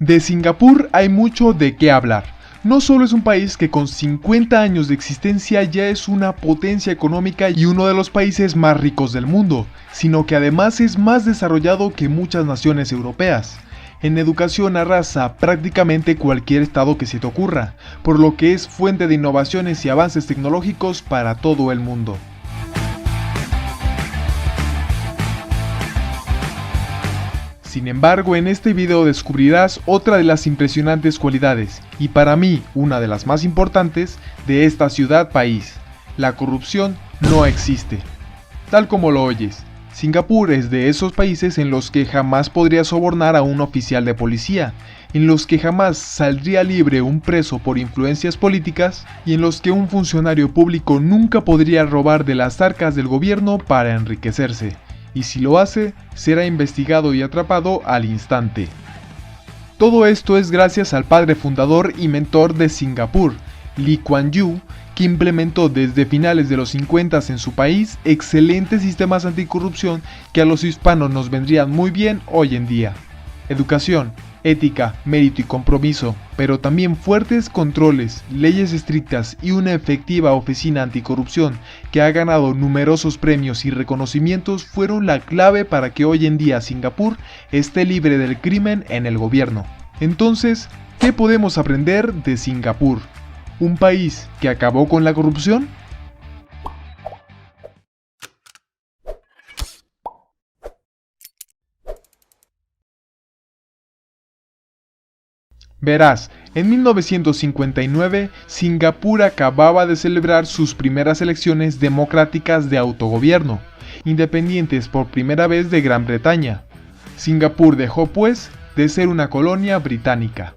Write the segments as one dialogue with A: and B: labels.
A: De Singapur hay mucho de qué hablar. No solo es un país que con 50 años de existencia ya es una potencia económica y uno de los países más ricos del mundo, sino que además es más desarrollado que muchas naciones europeas. En educación arrasa prácticamente cualquier estado que se te ocurra, por lo que es fuente de innovaciones y avances tecnológicos para todo el mundo. Sin embargo, en este video descubrirás otra de las impresionantes cualidades, y para mí una de las más importantes, de esta ciudad-país. La corrupción no existe. Tal como lo oyes, Singapur es de esos países en los que jamás podría sobornar a un oficial de policía, en los que jamás saldría libre un preso por influencias políticas, y en los que un funcionario público nunca podría robar de las arcas del gobierno para enriquecerse. Y si lo hace, será investigado y atrapado al instante. Todo esto es gracias al padre fundador y mentor de Singapur, Lee Kuan Yew, que implementó desde finales de los 50 en su país excelentes sistemas anticorrupción que a los hispanos nos vendrían muy bien hoy en día. Educación, ética, mérito y compromiso, pero también fuertes controles, leyes estrictas y una efectiva oficina anticorrupción que ha ganado numerosos premios y reconocimientos fueron la clave para que hoy en día Singapur esté libre del crimen en el gobierno. Entonces, ¿qué podemos aprender de Singapur? ¿Un país que acabó con la corrupción? Verás, en 1959, Singapur acababa de celebrar sus primeras elecciones democráticas de autogobierno, independientes por primera vez de Gran Bretaña. Singapur dejó, pues, de ser una colonia británica.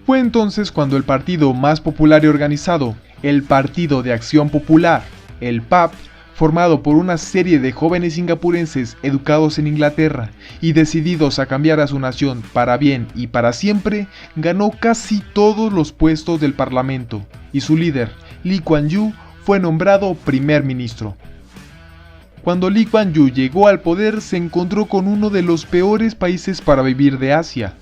A: Fue entonces cuando el partido más popular y organizado, el Partido de Acción Popular, el PAP, formado por una serie de jóvenes singapurenses educados en Inglaterra y decididos a cambiar a su nación para bien y para siempre, ganó casi todos los puestos del parlamento, y su líder, Lee Kuan Yew, fue nombrado primer ministro. Cuando Lee Kuan Yew llegó al poder, se encontró con uno de los peores países para vivir de Asia.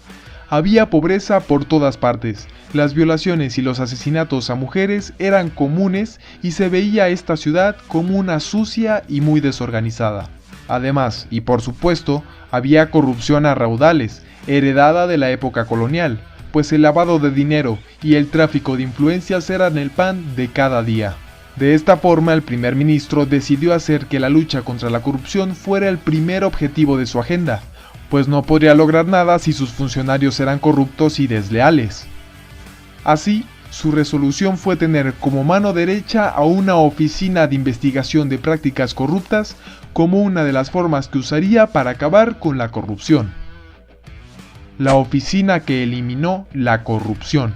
A: Había pobreza por todas partes, las violaciones y los asesinatos a mujeres eran comunes y se veía a esta ciudad como una sucia y muy desorganizada. Además, y por supuesto, había corrupción a raudales, heredada de la época colonial, pues el lavado de dinero y el tráfico de influencias eran el pan de cada día. De esta forma, el primer ministro decidió hacer que la lucha contra la corrupción fuera el primer objetivo de su agenda, pues no podría lograr nada si sus funcionarios eran corruptos y desleales. Así, su resolución fue tener como mano derecha a una oficina de investigación de prácticas corruptas como una de las formas que usaría para acabar con la corrupción. La oficina que eliminó la corrupción.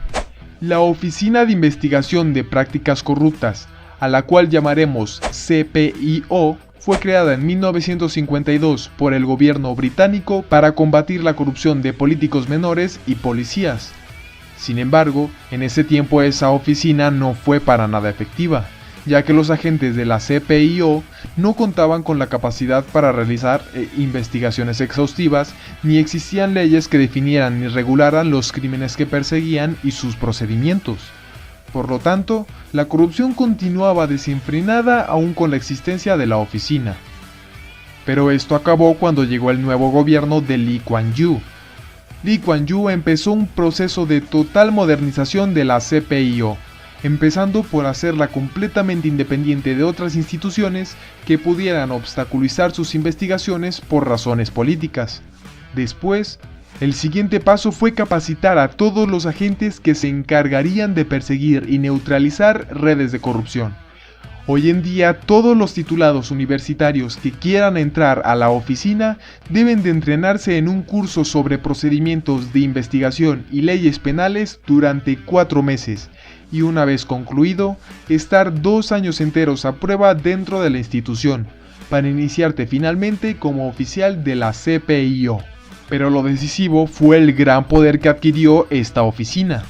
A: La Oficina de Investigación de Prácticas Corruptas, a la cual llamaremos CPIO, fue creada en 1952 por el gobierno británico para combatir la corrupción de políticos menores y policías. Sin embargo, en ese tiempo esa oficina no fue para nada efectiva, ya que los agentes de la CPIO no contaban con la capacidad para realizar investigaciones exhaustivas, ni existían leyes que definieran ni regularan los crímenes que perseguían y sus procedimientos. Por lo tanto, la corrupción continuaba desenfrenada aún con la existencia de la oficina. Pero esto acabó cuando llegó el nuevo gobierno de Lee Kuan Yew. Lee Kuan Yew empezó un proceso de total modernización de la CPIO, empezando por hacerla completamente independiente de otras instituciones que pudieran obstaculizar sus investigaciones por razones políticas. Después, el siguiente paso fue capacitar a todos los agentes que se encargarían de perseguir y neutralizar redes de corrupción. Hoy en día, todos los titulados universitarios que quieran entrar a la oficina deben de entrenarse en un curso sobre procedimientos de investigación y leyes penales durante 4 meses, y una vez concluido, estar 2 años enteros a prueba dentro de la institución, para iniciarte finalmente como oficial de la CPIO. Pero lo decisivo fue el gran poder que adquirió esta oficina.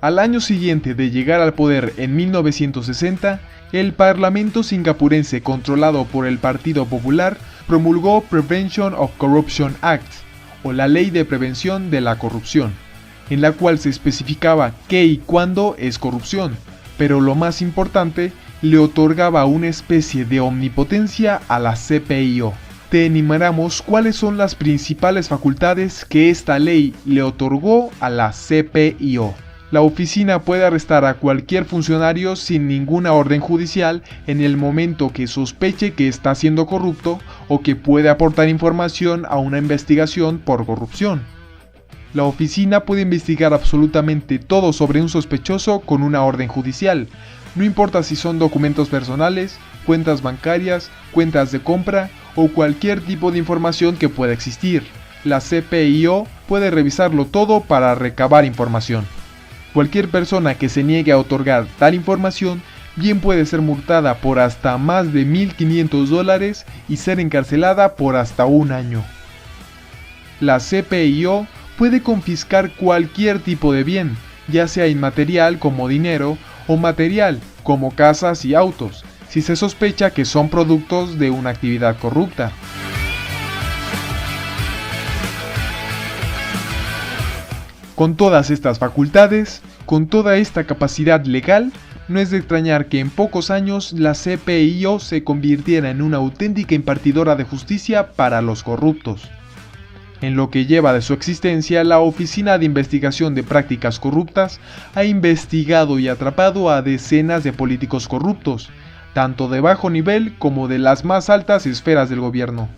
A: Al año siguiente de llegar al poder en 1960, el Parlamento singapurense controlado por el Partido Popular promulgó Prevention of Corruption Act, o la Ley de Prevención de la Corrupción, en la cual se especificaba qué y cuándo es corrupción, pero lo más importante, le otorgaba una especie de omnipotencia a la CPIO. Te enumeramos cuáles son las principales facultades que esta ley le otorgó a la CPIO. La oficina puede arrestar a cualquier funcionario sin ninguna orden judicial en el momento que sospeche que está siendo corrupto o que puede aportar información a una investigación por corrupción. La oficina puede investigar absolutamente todo sobre un sospechoso con una orden judicial, no importa si son documentos personales, cuentas bancarias, cuentas de compra o cualquier tipo de información que pueda existir. La CPIO puede revisarlo todo para recabar información. Cualquier persona que se niegue a otorgar tal información bien puede ser multada por hasta más de $1,500 y ser encarcelada por hasta 1 año. La CPIO puede confiscar cualquier tipo de bien, ya sea inmaterial como dinero o material como casas y autos, si se sospecha que son productos de una actividad corrupta. Con todas estas facultades, con toda esta capacidad legal, no es de extrañar que en pocos años la CPIO se convirtiera en una auténtica impartidora de justicia para los corruptos. En lo que lleva de su existencia, la Oficina de Investigación de Prácticas Corruptas ha investigado y atrapado a decenas de políticos corruptos, tanto de bajo nivel como de las más altas esferas del gobierno.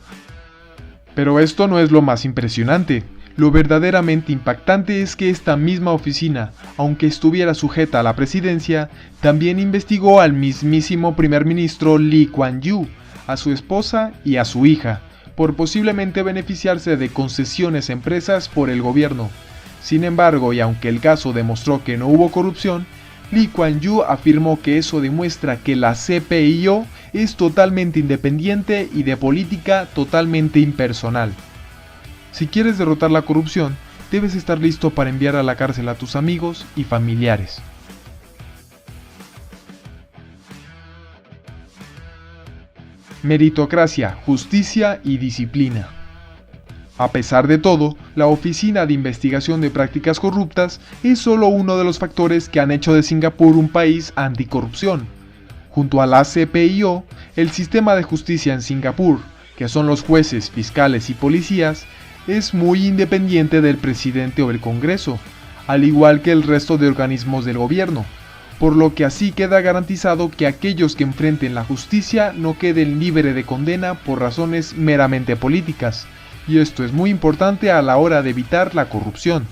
A: Pero esto no es lo más impresionante. Lo verdaderamente impactante es que esta misma oficina, aunque estuviera sujeta a la presidencia, también investigó al mismísimo primer ministro Lee Kuan Yew, a su esposa y a su hija, por posiblemente beneficiarse de concesiones a empresas por el gobierno. Sin embargo, y aunque el caso demostró que no hubo corrupción, Lee Kuan Yew afirmó que eso demuestra que la CPIO es totalmente independiente y de política totalmente impersonal. Si quieres derrotar la corrupción, debes estar listo para enviar a la cárcel a tus amigos y familiares. Meritocracia, justicia y disciplina. A pesar de todo, la Oficina de Investigación de Prácticas Corruptas es solo uno de los factores que han hecho de Singapur un país anticorrupción. Junto a la CPIO, el sistema de justicia en Singapur, que son los jueces, fiscales y policías, es muy independiente del presidente o el Congreso, al igual que el resto de organismos del gobierno, por lo que así queda garantizado que aquellos que enfrenten la justicia no queden libres de condena por razones meramente políticas, y esto es muy importante a la hora de evitar la corrupción.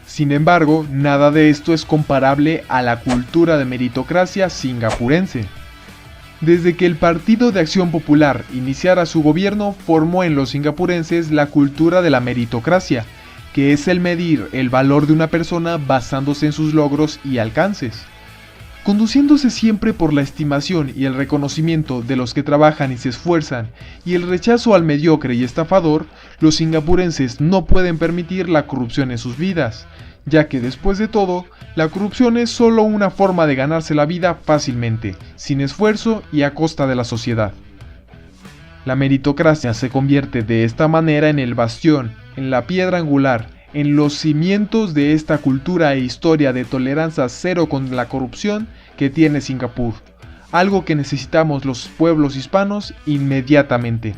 A: Sin embargo, nada de esto es comparable a la cultura de meritocracia singapurense. Desde que el Partido de Acción Popular iniciara su gobierno, formó en los singapurenses la cultura de la meritocracia, que es el medir el valor de una persona basándose en sus logros y alcances. Conduciéndose siempre por la estimación y el reconocimiento de los que trabajan y se esfuerzan, y el rechazo al mediocre y estafador, los singapurenses no pueden permitir la corrupción en sus vidas, ya que después de todo, la corrupción es solo una forma de ganarse la vida fácilmente, sin esfuerzo y a costa de la sociedad. La meritocracia se convierte de esta manera en el bastión, en la piedra angular, en los cimientos de esta cultura e historia de tolerancia cero con la corrupción que tiene Singapur, algo que necesitamos los pueblos hispanos inmediatamente.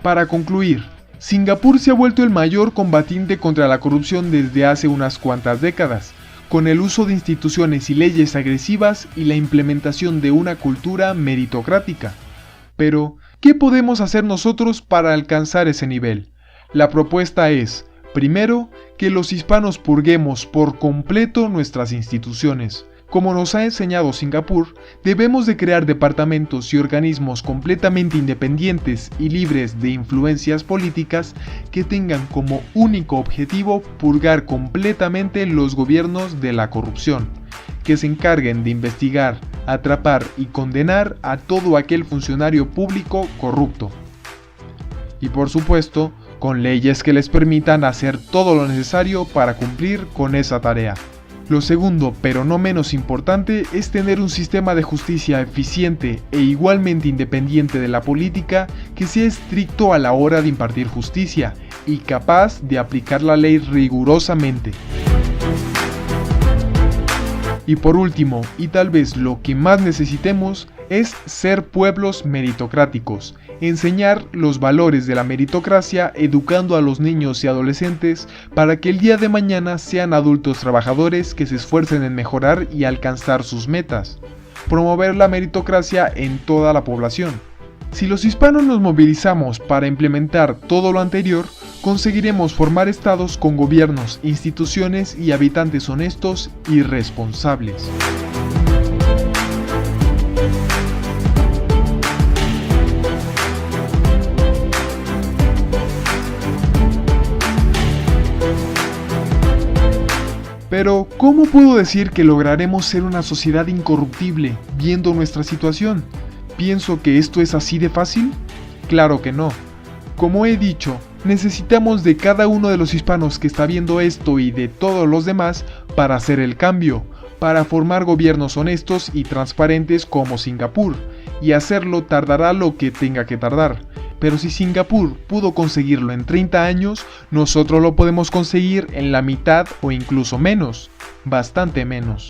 A: Para concluir, Singapur se ha vuelto el mayor combatiente contra la corrupción desde hace unas cuantas décadas, con el uso de instituciones y leyes agresivas y la implementación de una cultura meritocrática. Pero, ¿qué podemos hacer nosotros para alcanzar ese nivel? La propuesta es, primero, que los hispanos purguemos por completo nuestras instituciones. Como nos ha enseñado Singapur, debemos de crear departamentos y organismos completamente independientes y libres de influencias políticas que tengan como único objetivo purgar completamente los gobiernos de la corrupción, que se encarguen de investigar, atrapar y condenar a todo aquel funcionario público corrupto. Y por supuesto, con leyes que les permitan hacer todo lo necesario para cumplir con esa tarea. Lo segundo, pero no menos importante, es tener un sistema de justicia eficiente e igualmente independiente de la política que sea estricto a la hora de impartir justicia y capaz de aplicar la ley rigurosamente. Y por último, y tal vez lo que más necesitemos, es ser pueblos meritocráticos, enseñar los valores de la meritocracia educando a los niños y adolescentes para que el día de mañana sean adultos trabajadores que se esfuercen en mejorar y alcanzar sus metas. Promover la meritocracia en toda la población. Si los hispanos nos movilizamos para implementar todo lo anterior, conseguiremos formar estados con gobiernos, instituciones y habitantes honestos y responsables. Pero, ¿cómo puedo decir que lograremos ser una sociedad incorruptible viendo nuestra situación? ¿Pienso que esto es así de fácil? Claro que no. Como he dicho, necesitamos de cada uno de los hispanos que está viendo esto y de todos los demás para hacer el cambio, para formar gobiernos honestos y transparentes como Singapur, y hacerlo tardará lo que tenga que tardar. Pero si Singapur pudo conseguirlo en 30 años, nosotros lo podemos conseguir en la mitad o incluso menos, bastante menos.